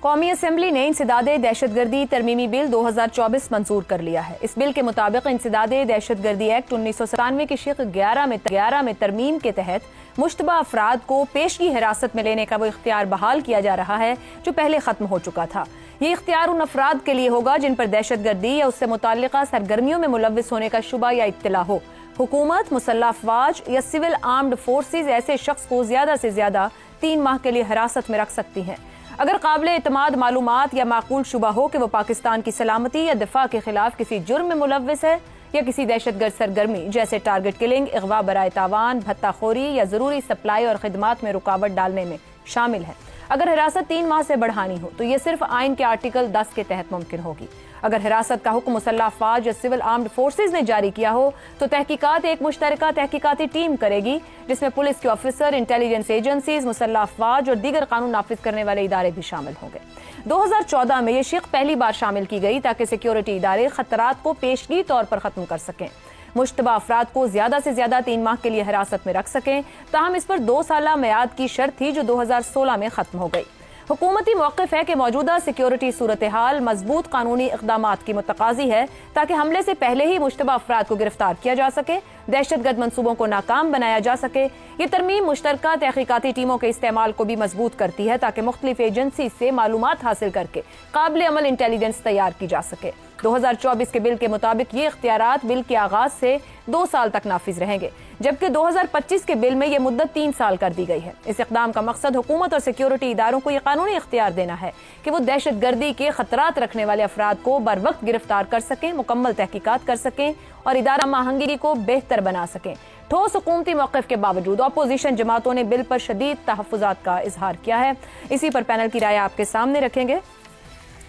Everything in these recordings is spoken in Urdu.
قومی اسمبلی نے انسداد دہشت گردی ترمیمی بل 2024 منظور کر لیا ہے۔ اس بل کے مطابق انسداد دہشت گردی ایکٹ 1997 کی شق 11 میں ترمیم کے تحت مشتبہ افراد کو پیشگی حراست میں لینے کا وہ اختیار بحال کیا جا رہا ہے جو پہلے ختم ہو چکا تھا۔ یہ اختیار ان افراد کے لیے ہوگا جن پر دہشت گردی یا اس سے متعلقہ سرگرمیوں میں ملوث ہونے کا شبہ یا اطلاع ہو۔ حکومت، مسلح افواج یا سول آرمڈ فورسز ایسے شخص کو زیادہ سے زیادہ 3 ماہ کے لیے حراست میں رکھ سکتی ہیں اگر قابل اعتماد معلومات یا معقول شبہ ہو کہ وہ پاکستان کی سلامتی یا دفاع کے خلاف کسی جرم میں ملوث ہے یا کسی دہشت گرد سرگرمی جیسے ٹارگٹ کلنگ، اغوا برائے تاوان، بھتہ خوری یا ضروری سپلائی اور خدمات میں رکاوٹ ڈالنے میں شامل ہے۔ اگر حراست 3 ماہ سے بڑھانی ہو تو یہ صرف آئین کے آرٹیکل 10 کے تحت ممکن ہوگی۔ اگر حراست کا حکم مسلح افواج یا سول آرمڈ فورسز نے جاری کیا ہو تو تحقیقات ایک مشترکہ تحقیقاتی ٹیم کرے گی جس میں پولیس کے آفیسر، انٹیلیجنس ایجنسیز، مسلح افواج اور دیگر قانون نافذ کرنے والے ادارے بھی شامل ہوں گے۔ 2014 میں یہ شق پہلی بار شامل کی گئی تاکہ سیکیورٹی ادارے خطرات کو پیشگی طور پر ختم کر سکیں، مشتبہ افراد کو زیادہ سے زیادہ 3 ماہ کے لیے حراست میں رکھ سکیں، تاہم اس پر 2 سالہ میعاد کی شرط تھی جو 2016 میں ختم ہو گئی۔ حکومتی موقف ہے کہ موجودہ سیکیورٹی صورتحال مضبوط قانونی اقدامات کی متقاضی ہے تاکہ حملے سے پہلے ہی مشتبہ افراد کو گرفتار کیا جا سکے، دہشت گرد منصوبوں کو ناکام بنایا جا سکے۔ یہ ترمیم مشترکہ تحقیقاتی ٹیموں کے استعمال کو بھی مضبوط کرتی ہے تاکہ مختلف ایجنسی سے معلومات حاصل کر کے قابل عمل انٹیلیجنس تیار کی جا سکے۔ 2024 کے بل کے مطابق یہ اختیارات بل کے آغاز سے 2 سال تک نافذ رہیں گے، جبکہ 2025 کے بل میں یہ مدت 3 سال کر دی گئی ہے۔ اس اقدام کا مقصد حکومت اور سیکیورٹی اداروں کو یہ قانونی اختیار دینا ہے کہ وہ دہشت گردی کے خطرات رکھنے والے افراد کو بروقت گرفتار کر سکیں، مکمل تحقیقات کر سکیں اور ادارہ ماہنگی کو بہتر بنا سکیں۔ ٹھوس حکومتی موقف کے باوجود اپوزیشن جماعتوں نے بل پر شدید تحفظات کا اظہار کیا ہے۔ اسی پر پینل کی رائے آپ کے سامنے رکھیں گے۔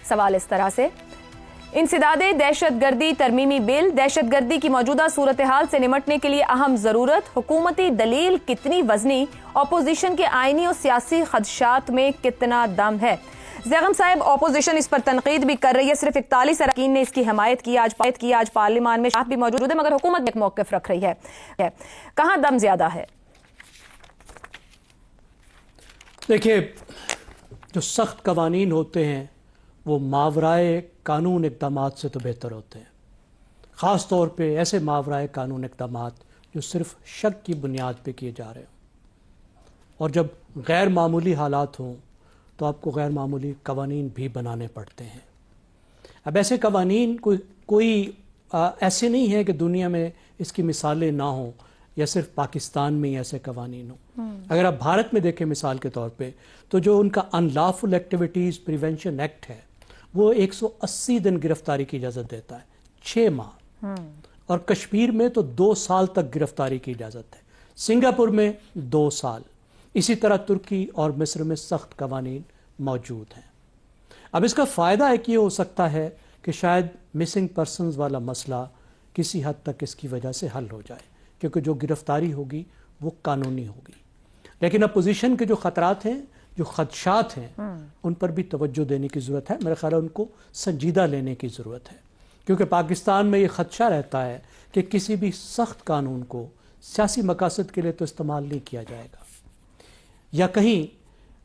سوال اس طرح سے: انسداد دہشت گردی ترمیمی بل دہشت گردی کی موجودہ صورتحال سے نمٹنے کے لیے اہم ضرورت، حکومتی دلیل کتنی وزنی، اپوزیشن کے آئینی اور سیاسی خدشات میں کتنا دم ہے؟ زیغم صاحب، اپوزیشن اس پر تنقید بھی کر رہی ہے، صرف 41 اراکین نے اس کی حمایت کی۔ آج پارلیمان میں شاہ بھی موجود ہے مگر حکومت ایک موقف رکھ رہی ہے، کہاں دم زیادہ ہے؟ دیکھیے، جو سخت قوانین ہوتے ہیں وہ ماورائے قانون اقدامات سے تو بہتر ہوتے ہیں، خاص طور پہ ایسے ماورائے قانون اقدامات جو صرف شک کی بنیاد پہ کیے جا رہے ہوں، اور جب غیر معمولی حالات ہوں تو آپ کو غیر معمولی قوانین بھی بنانے پڑتے ہیں۔ اب ایسے قوانین کوئی ایسے نہیں ہے کہ دنیا میں اس کی مثالیں نہ ہوں یا صرف پاکستان میں ہی ایسے قوانین ہوں۔ اگر آپ بھارت میں دیکھیں مثال کے طور پہ تو جو ان کا ان لافل ایکٹیویٹیز پریونشن ایکٹ ہے وہ 180 دن گرفتاری کی اجازت دیتا ہے، 6 ماہ، اور کشمیر میں تو 2 سال تک گرفتاری کی اجازت ہے، سنگاپور میں 2 سال، اسی طرح ترکی اور مصر میں سخت قوانین موجود ہیں۔ اب اس کا فائدہ ایک یہ ہو سکتا ہے کہ شاید مسنگ پرسنز والا مسئلہ کسی حد تک اس کی وجہ سے حل ہو جائے، کیونکہ جو گرفتاری ہوگی وہ قانونی ہوگی۔ لیکن اپوزیشن کے جو خطرات ہیں، جو خدشات ہیں، ان پر بھی توجہ دینے کی ضرورت ہے، میرے خیال ہے ان کو سنجیدہ لینے کی ضرورت ہے، کیونکہ پاکستان میں یہ خدشہ رہتا ہے کہ کسی بھی سخت قانون کو سیاسی مقاصد کے لیے تو استعمال نہیں کیا جائے گا، یا کہیں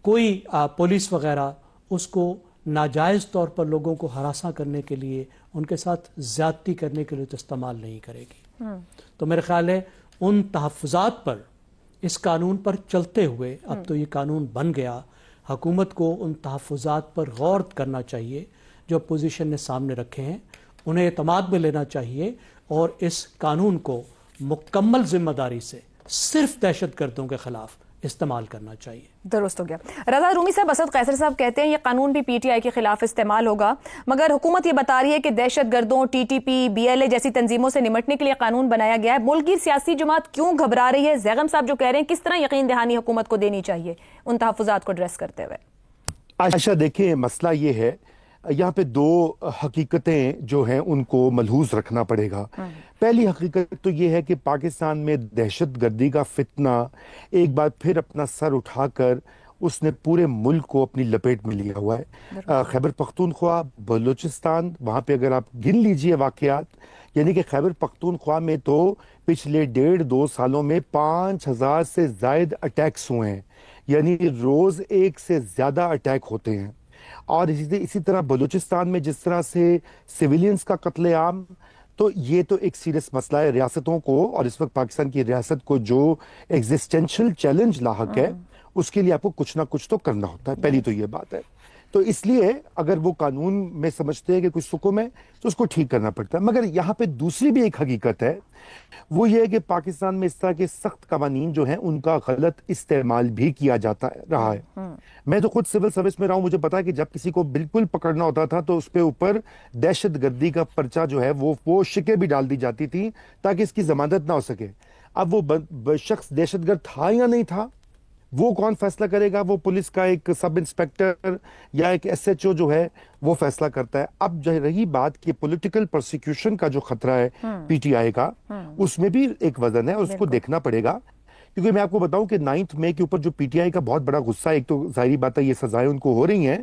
کوئی پولیس وغیرہ اس کو ناجائز طور پر لوگوں کو ہراساں کرنے کے لیے، ان کے ساتھ زیادتی کرنے کے لیے تو استعمال نہیں کرے گی۔ تو میرے خیال ہے ان تحفظات پر، اس قانون پر چلتے ہوئے، اب تو یہ قانون بن گیا، حکومت کو ان تحفظات پر غور کرنا چاہیے جو اپوزیشن نے سامنے رکھے ہیں، انہیں اعتماد میں لینا چاہیے اور اس قانون کو مکمل ذمہ داری سے صرف دہشت گردوں کے خلاف استعمال کرنا چاہیے۔ درست ہو گیا۔ رضا رومی صاحب، اسد قیصر صاحب کہتے ہیں یہ قانون بھی پی ٹی آئی کے خلاف استعمال ہوگا، مگر حکومت یہ بتا رہی ہے کہ دہشت گردوں، T T P, B L A جیسی تنظیموں سے نمٹنے کے لیے قانون بنایا گیا ہے۔ ملک کی سیاسی جماعت کیوں گھبرا رہی ہے؟ زیغم صاحب جو کہہ رہے ہیں کس طرح یقین دہانی حکومت کو دینی چاہیے ان تحفظات کو ایڈریس کرتے ہوئے؟ عائشہ، دیکھیں مسئلہ یہ ہے، یہاں پہ 2 حقیقتیں جو ہیں ان کو ملحوظ رکھنا پڑے گا۔ پہلی حقیقت تو یہ ہے کہ پاکستان میں دہشت گردی کا فتنہ ایک بار پھر اپنا سر اٹھا کر اس نے پورے ملک کو اپنی لپیٹ میں لیا ہوا ہے۔ خیبر پختونخوا، بلوچستان، وہاں پہ اگر آپ گن لیجئے واقعات، یعنی کہ خیبر پختونخوا میں تو پچھلے 1.5-2 سالوں میں 5000 سے زائد اٹیکس ہوئے ہیں، یعنی روز 1 سے زیادہ اٹیک ہوتے ہیں۔ اور اسی طرح بلوچستان میں جس طرح سے سویلینز کا قتل عام، تو یہ تو ایک سیریس مسئلہ ہے ریاستوں کو، اور اس وقت پاکستان کی ریاست کو جو ایگزسٹینشل چیلنج لاحق ہے اس کے لیے آپ کو کچھ نہ کچھ تو کرنا ہوتا ہے، پہلی تو یہ بات ہے۔ تو اس لیے اگر وہ قانون میں سمجھتے ہیں کہ کچھ سکم ہے تو اس کو ٹھیک کرنا پڑتا ہے۔ مگر یہاں پہ دوسری بھی ایک حقیقت ہے، وہ یہ ہے کہ پاکستان میں اس طرح کے سخت قوانین جو ہیں ان کا غلط استعمال بھی کیا جاتا رہا ہے۔ میں تو خود سول سروس میں رہا ہوں، مجھے پتا ہے کہ جب کسی کو بالکل پکڑنا ہوتا تھا تو اس پہ اوپر دہشت گردی کا پرچہ جو ہے وہ شکیں بھی ڈال دی جاتی تھی تاکہ اس کی ضمانت نہ ہو سکے۔ اب وہ شخص دہشت گرد تھا یا نہیں تھا وہ کون فیصلہ کرے گا؟ وہ پولیس کا ایک سب انسپیکٹر یا ایک ایس ایچ او جو ہے وہ فیصلہ کرتا ہے۔ اب جو رہی بات کہ پولیٹیکل پرسیکیوشن کا جو خطرہ ہے پی ٹی آئی کا، اس میں بھی ایک وزن ہے، اس کو دیکھنا پڑے گا۔ کیونکہ میں آپ کو بتاؤں کہ 9 مئی کے اوپر جو پی ٹی آئی کا بہت بڑا غصہ ہے، ایک تو ظاہری بات ہے یہ سزائیں ان کو ہو رہی ہیں،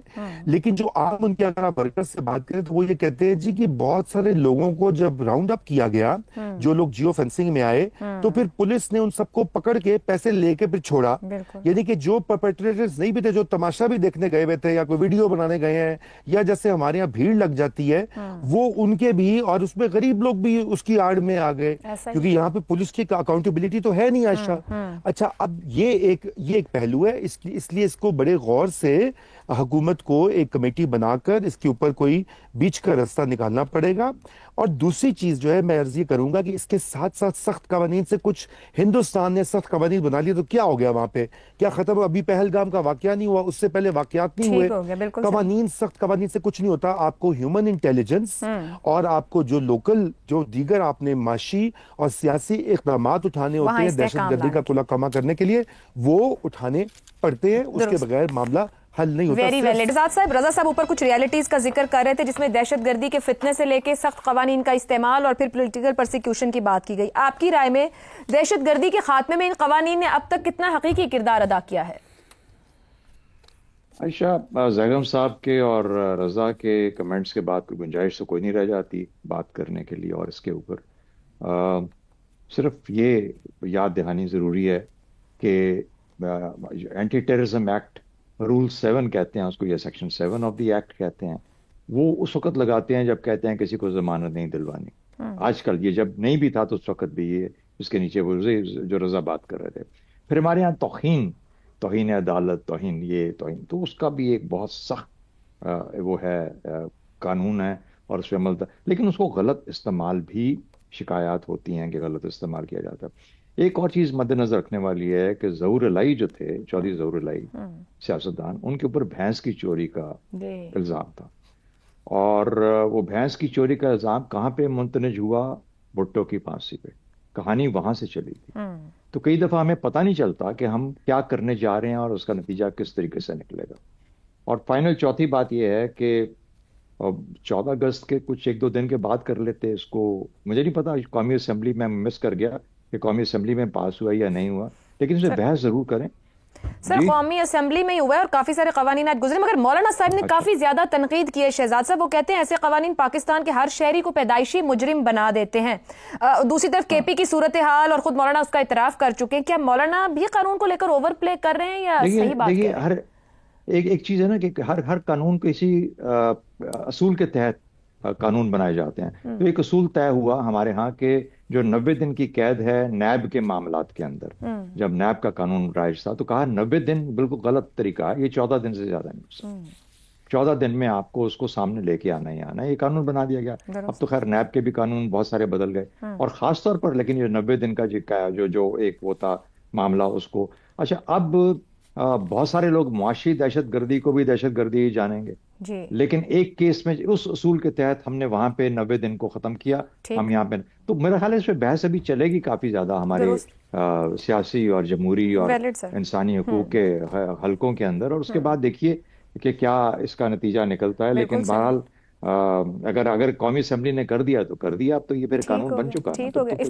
لیکن جو عام ان کے اگر آپ ورکر سے بات کریں تو وہ یہ کہتے ہیں جی کہ بہت سارے لوگوں کو جب راؤنڈ اپ کیا گیا، جو لوگ جیو فینسنگ میں آئے، تو پھر پولیس نے ان سب کو پکڑ کے پیسے لے کے پھر چھوڑا۔ یعنی کہ جو پرپیٹریٹرز نہیں بھی تھے، جو تماشا بھی دیکھنے گئے ہوئے تھے یا کوئی ویڈیو بنانے گئے ہیں، یا جیسے ہمارے یہاں بھیڑ لگ جاتی ہے، وہ ان کے بھی، اور اس میں غریب لوگ بھی اس کی آڑ میں آ گئے، کیونکہ یہاں پہ پولیس کی اکاؤنٹیبلٹی تو ہے نہیں عائشہ۔ اچھا، اب یہ ایک پہلو ہے، اس لیے اس کو بڑے غور سے حکومت کو ایک کمیٹی بنا کر اس کے اوپر کوئی بیچ کا راستہ نکالنا پڑے گا۔ اور دوسری چیز جو ہے میں عرض یہ کروں گا کہ اس کے ساتھ ساتھ سخت قوانین سے کچھ ہندوستان نے سخت قوانین بنا لیے تو کیا ہو گیا وہاں پہ؟ کیا ختم؟ ابھی پہلگام کا واقعہ نہیں ہوا، اس سے پہلے واقعات نہیں ہوئے؟ قوانین، سخت قوانین سے کچھ نہیں ہوتا۔ آپ کو ہیومن انٹیلیجنس اور آپ کو جو لوکل جو دیگر آپ نے معاشی اور سیاسی اقدامات اٹھانے ہوتے ہیں دہشت گردی کا کلا کما کرنے کے لیے، وہ اٹھانے پڑتے ہیں، اس کے بغیر معاملہ حل نہیں ہوتا۔ Very well. رضا صاحب اوپر کچھ ریالٹیز کا ذکر کر رہے تھے جس میں دہشت گردی کے فتنے سے لے کے سخت قوانین کا استعمال اور پھر پولیٹیکل پرسیکیوشن کی بات کی گئی۔ آپ کی رائے میں دہشت گردی کے خاتمے میں ان قوانین نے اب تک کتنا حقیقی کردار ادا کیا ہے؟ عائشہ، زیغم صاحب کے اور رضا کے کمنٹس کے بعد کوئی گنجائش تو کوئی نہیں رہ جاتی بات کرنے کے لیے، اور اس کے اوپر صرف یہ یاد دہانی ضروری ہے کہ اینٹی ٹیررزم ایکٹ رول 7 کہتے ہیں اس کو، یا سیکشن 7 آف دی ایکٹ کہتے ہیں، وہ اس وقت لگاتے ہیں جب کہتے ہیں کسی کو ضمانت نہیں دلوانی۔ آج کل یہ جب نہیں بھی تھا تو اس وقت بھی یہ اس کے نیچے وہ جو رضا بات کر رہے تھے۔ پھر ہمارے یہاں توہین عدالت، توہین تو اس کا بھی ایک بہت سخت وہ ہے قانون ہے، اور اس پہ عمل، لیکن اس کو غلط استعمال بھی شکایات ہوتی ہیں کہ غلط استعمال کیا جاتا ہے۔ ایک اور چیز مد نظر رکھنے والی ہے کہ ظہور الہی جو تھے، چودھری ظہور الہی سیاستدان، ان کے اوپر بھینس کی چوری کا الزام تھا، اور وہ بھینس کی چوری کا الزام کہاں پہ منتنج ہوا؟ بھٹو کی پھانسی پہ، کہانی وہاں سے چلی تھی۔ تو کئی دفعہ ہمیں پتہ نہیں چلتا کہ ہم کیا کرنے جا رہے ہیں اور اس کا نتیجہ کس طریقے سے نکلے گا۔ اور فائنل چوتھی بات یہ ہے کہ 14 اگست کے کچھ 1-2 دن کے بعد کر لیتے اس کو، مجھے نہیں پتا قومی اسمبلی میں مس کر گیا کہ قومی اسمبلی میں پاس ہوا یا نہیں ہوا، لیکن اس میں بحث ضرور کریں۔ سر قومی اسمبلی میں ہی ہوا ہے اور کافی سارے قوانین آج گزرے، مگر مولانا صاحب نے کافی زیادہ تنقید کی ہے شہزاد صاحب۔ وہ کہتے ہیں ایسے قوانین پاکستان کے ہر شہری کو پیدائشی مجرم بنا دیتے ہیں۔ دوسری طرف کے پی کی صورتحال اور خود مولانا اس کا اعتراف کر چکے ہیں، کیا مولانا بھی قانون کو لے کر اوور پلے کر رہے ہیں یا صحیح بات کر رہے ہیں؟ ایک چیز ہے نا کہ ہر قانون کو اسی اصول کے تحت قانون بنائے جاتے ہیں۔ تو ایک اصول طے ہوا ہمارے ہاں کہ جو 90 دن کی قید ہے نیب کے معاملات کے اندر، جب نیب کا قانون رائج تھا تو کہا 90 دن بالکل غلط طریقہ ہے، یہ 14 دن سے زیادہ نہیں ہو سکتا۔ 14 دن میں آپ کو اس کو سامنے لے کے آنا ہی آنا ہے، یہ قانون بنا دیا گیا۔ اب تو خیر نیب کے بھی قانون بہت سارے بدل گئے، اور خاص طور پر لیکن یہ 90 دن کا جو ایک وہ تھا معاملہ اس کو، اچھا اب بہت سارے لوگ معاشی دہشت گردی کو بھی دہشت گردی ہی جانیں گے، لیکن ایک کیس میں اس اصول کے تحت ہم نے وہاں پہ 90 دن کو ختم کیا، ہم یہاں پہ، تو میرا خیال ہے اس پہ بحث ابھی چلے گی کافی زیادہ ہمارے سیاسی اور جمہوری اور انسانی حقوق کے حلقوں کے اندر، اور اس کے بعد دیکھیے کہ کیا اس کا نتیجہ نکلتا ہے۔ لیکن بہرحال اگر قومی اسمبلی نے کر دیا تو کر دیا، اب تو یہ پھر قانون بن چکا ہے۔